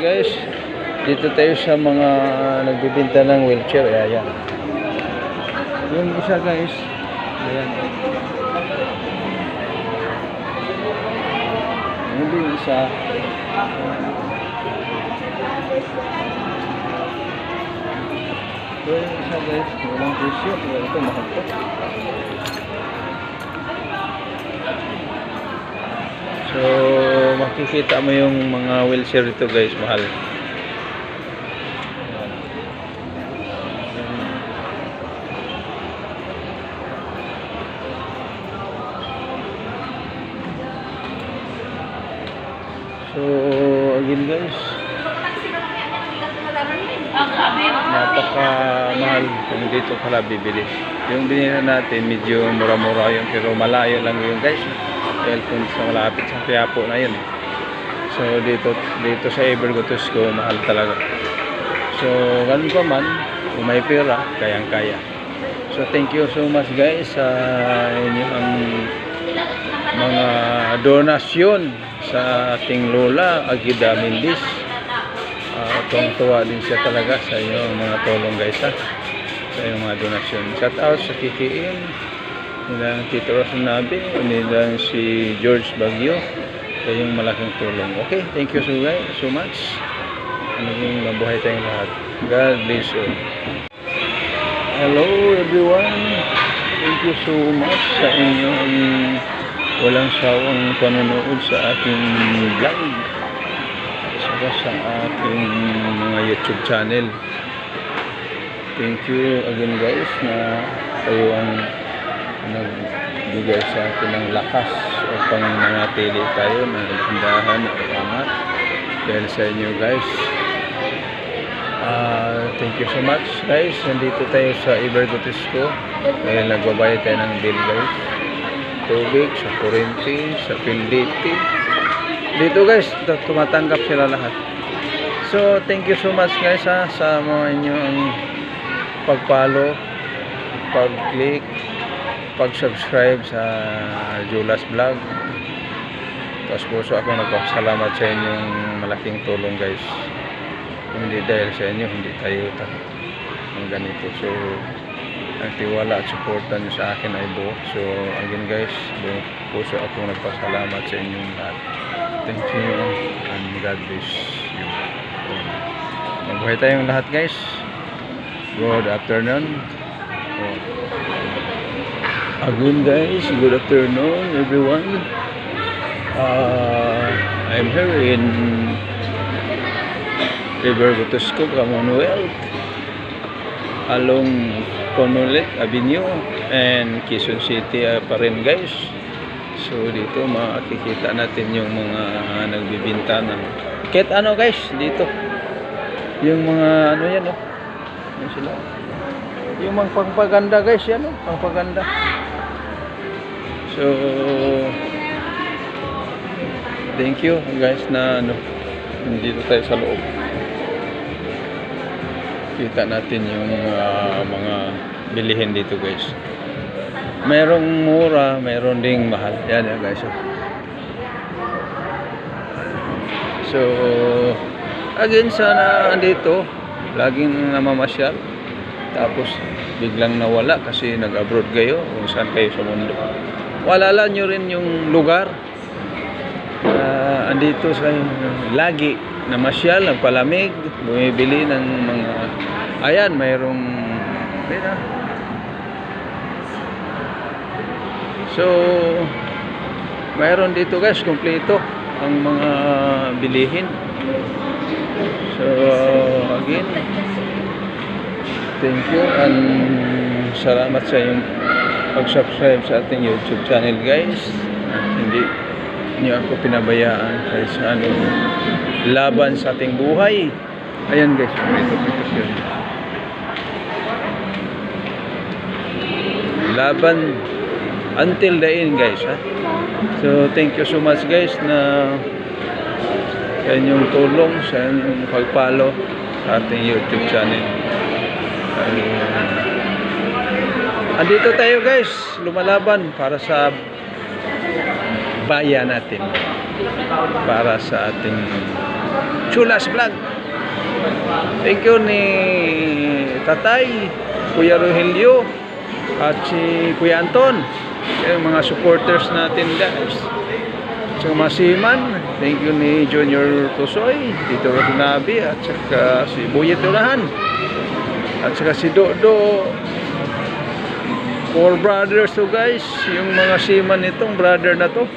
guys, dito tayo sa mga nagbibenta ng wheelchair. Ayan. Yung isa guys, ayan. Yung isa. So yung isa guys, walang presyo. Ito mahal po. So makikita mo yung mga wheelchair dito guys, mahal. So again guys, napaka-mahal kung dito pala bibili. Yung binili natin medyo mura-mura yun, pero malayo lang yun guys. Dahil kung sa malapit sa Quiapo na yun. So dito sa Evergotusco mahal talaga. So ganun pa man, kung may pera, kayang-kaya. So thank you so much guys sa inyong mga donasyon sa ating Lola Aguida Mendez. Tuwang-tuwa din siya talaga sa inyong mga tulong guys ha, sa inyong mga donasyon. Shout out sa Kikiin, nilang Tito Rosanabi, nilang si George Bagyo, kayong malaking tulong. Okay, thank you so much. Maging mabuhay tayong lahat. God bless you. Hello everyone, thank you so much sa inyong walang sawang panonood sa aking vlog, saka sa aking mga YouTube channel. Thank you again guys na kayo ang nagbigay sa akin ng lakas upang manatili tayo na nagtindahan at angat dahil sa inyo guys. Thank you so much guys. Nandito tayo sa Evergotusco dahil nagbabayad tayo ng bill guys, tubig, sa kuryente, sa PLDT. Dito guys, tumatanggap sila lahat. So thank you so much guys ha, sa mga inyong pag-follow, pag-click, pag-subscribe sa Julas Vlog. Tapos puso ako nagpapasalamat sa inyong malaking tulong guys. Hindi dahil sa inyo, hindi tayo ng ganito. So ang tiwala at suporta nyo sa akin ay buo. So again guys, puso ako nagpasalamat sa inyong lahat. Thank you and God bless you. Mabuhay tayong lahat guys. Good afternoon. Again guys, good afternoon everyone. I'm here in Evergotusco, Commonwealth, along Conolet Avenue and Quezon City pa rin guys. So dito makikita natin yung mga nagbibinta ng kahit ano guys dito. Yung mga ano yan oh. Yan sila. Yung mga pangpaganda guys yan oh, pangpaganda. So thank you guys na ano, dito tayo sa loob. Kita natin yung mga bilihin dito guys. Mayroong mura, mayroon ding mahal. Yan yan guys. So again sana andito, laging namamasyal. Tapos biglang nawala kasi nag-abroad kayo kung saan kayo sa mundo. Walala nyo rin yung lugar. Andito sa lagi namasyal, nagpalamig, bumibili ng mga ayan, mayroong pera. So mayroon dito guys, kumpleto ang mga bilihin. So again, thank you and salamat sa iyong pag-subscribe sa ating YouTube channel guys. Hindi niyo ako pinabayaan kahit sa ano laban sa ating buhay. Ayan guys, ito yun. Laban until the end guys ha. So thank you so much guys na sa inyong tulong, sa inyong pag-follow sa ating YouTube channel. Andito tayo guys, lumalaban para sa bayan natin, para sa ating Chulas Vlog. Thank you ni Tatay, Kuya Rogelio, at si Kuya Anton. Yung mga supporters natin guys. Sa mga Siman, thank you ni Junior Tusoy, Tito Rosnabi, at saka si Buyet Urahan, at saka si Dodo. Four brothers to guys, yung mga Siman nitong brother na to.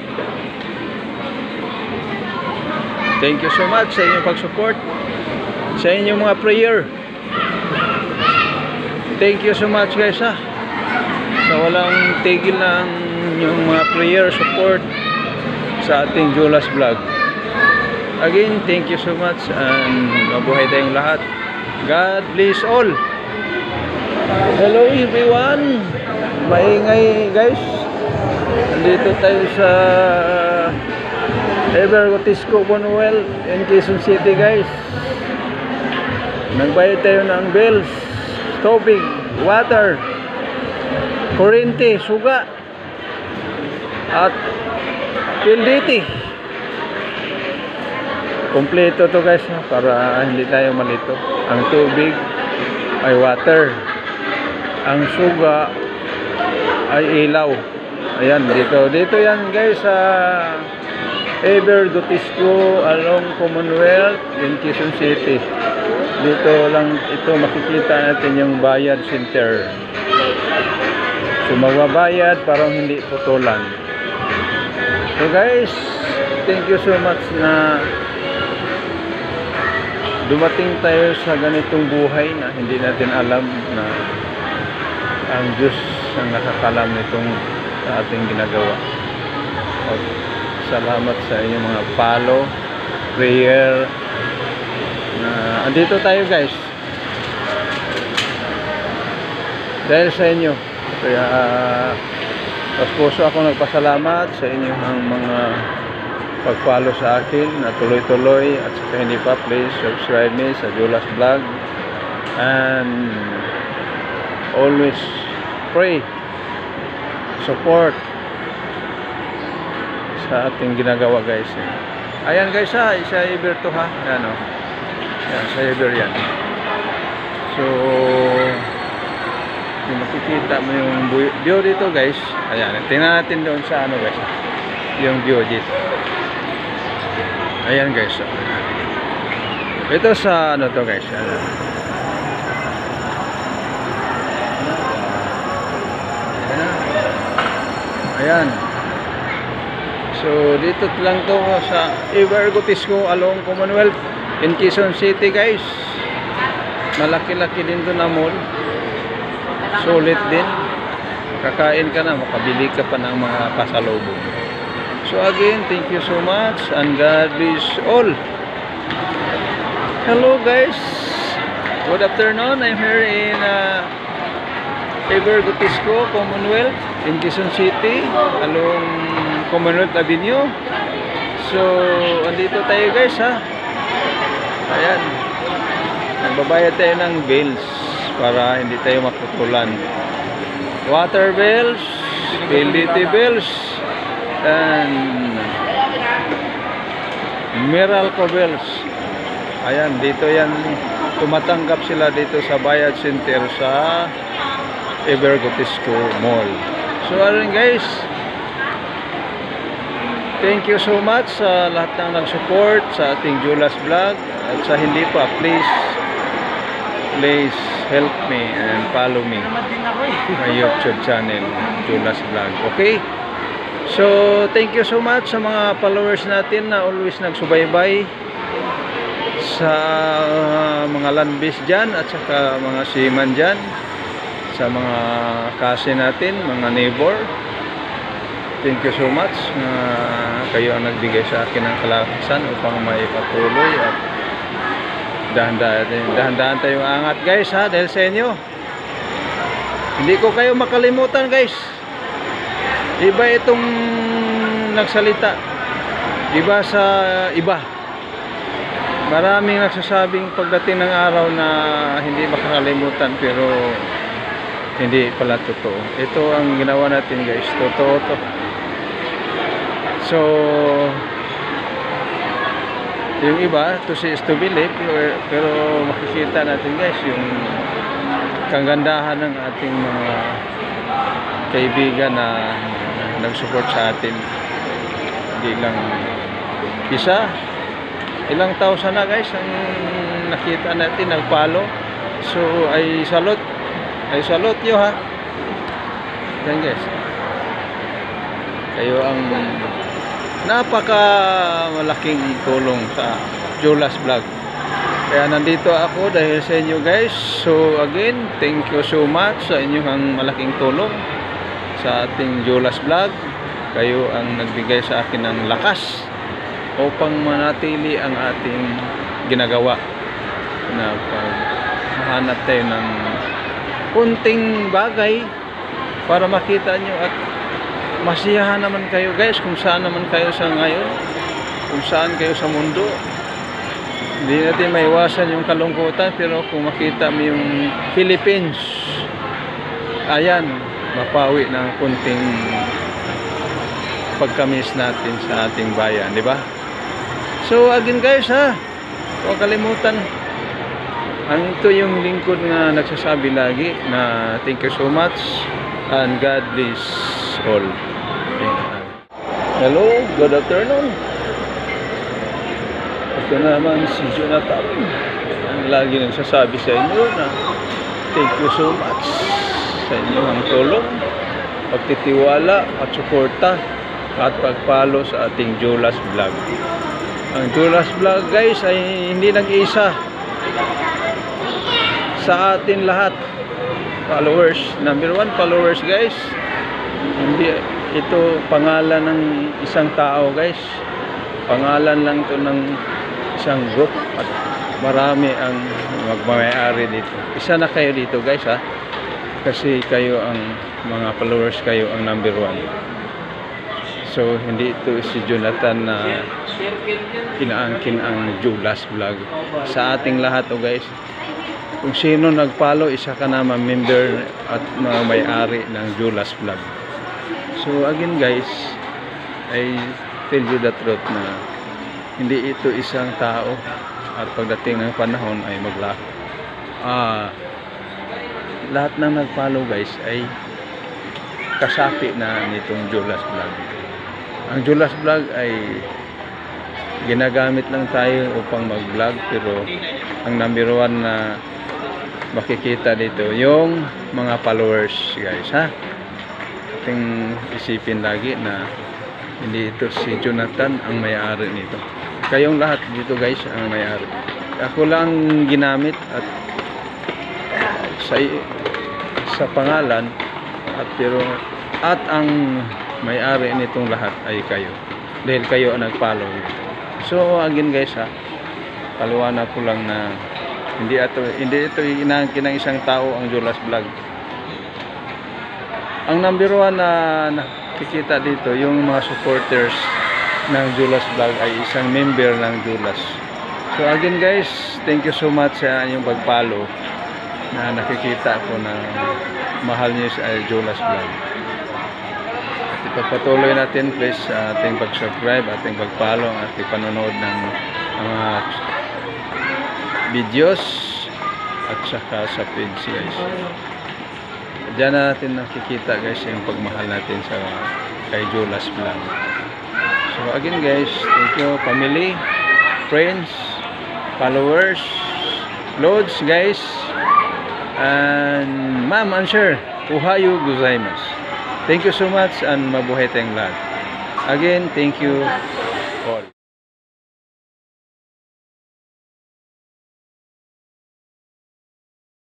Thank you so much sa inyong pag-support, sa inyong mga prayer. Thank you so much guys ha. Sa walang tigil ng yung mga prayer support sa ating Julas Vlog. Again, thank you so much and mabuhay tayong lahat. God bless all. Hello everyone. Maingay guys. Nandito tayo sa Evergotisco Bonwell in Quezon City guys. Nagbayad tayo ng bills, tubig, water, kuryente, suga, at PLDT. Kompleto to guys para hindi tayo malito. Ang tubig ay water, ang suga ay ilaw. Ayan, dito yan guys sa Evergotisco along Commonwealth in Quezon City. Dito lang ito makikita natin yung bayad center. So magbabayad parang hindi putulan. So guys, thank you so much na dumating tayo sa ganitong buhay na hindi natin alam na ang Diyos ang nakakalam nitong sa ating ginagawa. Salamat sa inyong mga follow, prayer. Andito tayo guys. Dahil sa inyo. Kaya puso ako nagpasalamat sa inyong mga pag-follow sa akin na tuloy-tuloy, at sa hindi pa, please subscribe me sa Julas Vlog and always pray, support sa ating ginagawa guys. Ayan guys ha, isa Iber to ha. Ayan o. Ayan, sa Iber yan. So, kung makikita mo yung view dito guys. Ayan, tingnan natin doon sa ano guys. Yung view dito. Ayan guys. Ito sa ano to guys. Ayan. So dito lang to sa Evergotisco along Commonwealth in Quezon City guys. Malaki-laki din to na mall. Sulit din. Kakain ka na, makabili ka pa ng mga pasalubong. So again, thank you so much and God bless all. Hello guys. Good afternoon. I'm here in Evergotisco Commonwealth in Quezon City along Commonwealth Avenue. So andito tayo guys ha. Ayan, nagbabayad tayo ng bills para hindi tayo maputulan. Water bills, PLDT bills, and Meralco bills. Ayan, dito yan, tumatanggap sila dito sa bayad center sa Evergotisco Mall. So ayun guys, thank you so much sa lahat ng nag-support sa ating Julas Vlog. At sa hindi pa, please help me and follow me my YouTube channel, Julas Vlog. Okay? So, thank you so much sa mga followers natin na always nagsubaybay sa mga landbis dyan at saka mga seaman dyan, sa mga kasi natin, mga neighbor. Thank you so much na kayo ang nagbigay sa akin ng kalakasan upang may patuloy at dahan-dahan tayong angat guys ha, dahil sa inyo. Hindi ko kayo makalimutan guys. Iba itong nagsalita, iba sa iba. Maraming nagsasabing pagdating ng araw na hindi makakalimutan, pero hindi pala totoo. Ito ang ginawa natin guys, totoo to. So Yung iba, to see is to believe, pero makikita natin guys yung kagandahan ng ating mga kaibigan na nag-support sa atin. Hindi lang isa, ilang thousand na guys ang nakita natin nag-follow. So ay salute nyo ha. Yan guys, kayo ang napaka malaking tulong sa Jolas Vlog. Kaya nandito ako dahil sa inyo guys. So again, thank you so much sa inyong malaking tulong sa ating Jolas Vlog. Kayo ang nagbigay sa akin ng lakas upang manatili ang ating ginagawa na paghahanap tayo ng kunting bagay para makita nyo at masiyahan naman kayo guys kung saan naman kayo sa ngayon, kung saan kayo sa mundo. Hindi natin maiwasan yung kalungkutan, pero kung makita mo yung Philippines, ayan, mapawi ng kunting pagkamis natin sa ating bayan, di ba? So again guys ha, huwag kalimutan, ito yung lingkod na nagsasabi lagi na thank you so much and God bless all. Hello, good afternoon. Ito naman si Jonathan, ang lagi nagsasabi sa inyo na thank you so much sa inyong tulong, pagtitiwala at suporta at pagpalo sa ating Jolas Vlog. Ang Jolas Vlog guys ay hindi nag-iisa sa atin lahat. Followers, number 1 followers guys. Hindi ito pangalan ng isang tao guys, pangalan lang to ng isang group at marami ang magmamay-ari dito. Isa na kayo dito guys ha, kasi kayo ang mga followers, kayo ang number 1. So hindi ito si Jonathan na inaangkin ang Jolas Vlog. Sa ating lahat o guys, kung sino nag-follow, isa ka na member at mga may-ari ng Jolas Vlog. So again guys, I tell you the truth na hindi ito isang tao at pagdating ng panahon ay maglako. Lahat ng nag-follow guys ay kasapi na nitong Jolas Vlog. Ang Jolas Vlog ay ginagamit lang tayo upang mag-vlog, pero ang number 1 na makikita dito yung mga followers guys ha. Ating isipin lagi na hindi ito si Jonathan ang may-ari nito. Kayong lahat dito guys ang may-ari. Ako lang ginamit sa pangalan at ang may-ari nitong lahat ay kayo. Dahil kayo ang nag-follow. So again guys ha, paliwanag ko lang na hindi ito inaangkin ng isang tao ang Jolas Vlog. Ang number 1 na nakikita dito, yung mga supporters ng Jolas Vlog ay isang member ng Jolas. So again guys, thank you so much sa inyong pag-follow na nakikita ko na mahal niyo sa Jolas Vlog. At ipagpatuloy natin please sa ating pag-subscribe, ating pag-follow, ating panonood ng mga videos at saka sa page guys. Diyan natin nakikita guys yung pagmahal natin sa kay Jolas Vlog. So again guys, thank you family, friends, followers, loads guys, and ma'am and sir, ohayo gozaimasu. Thank you so much and mabuhay tayong lahat. Again, thank you.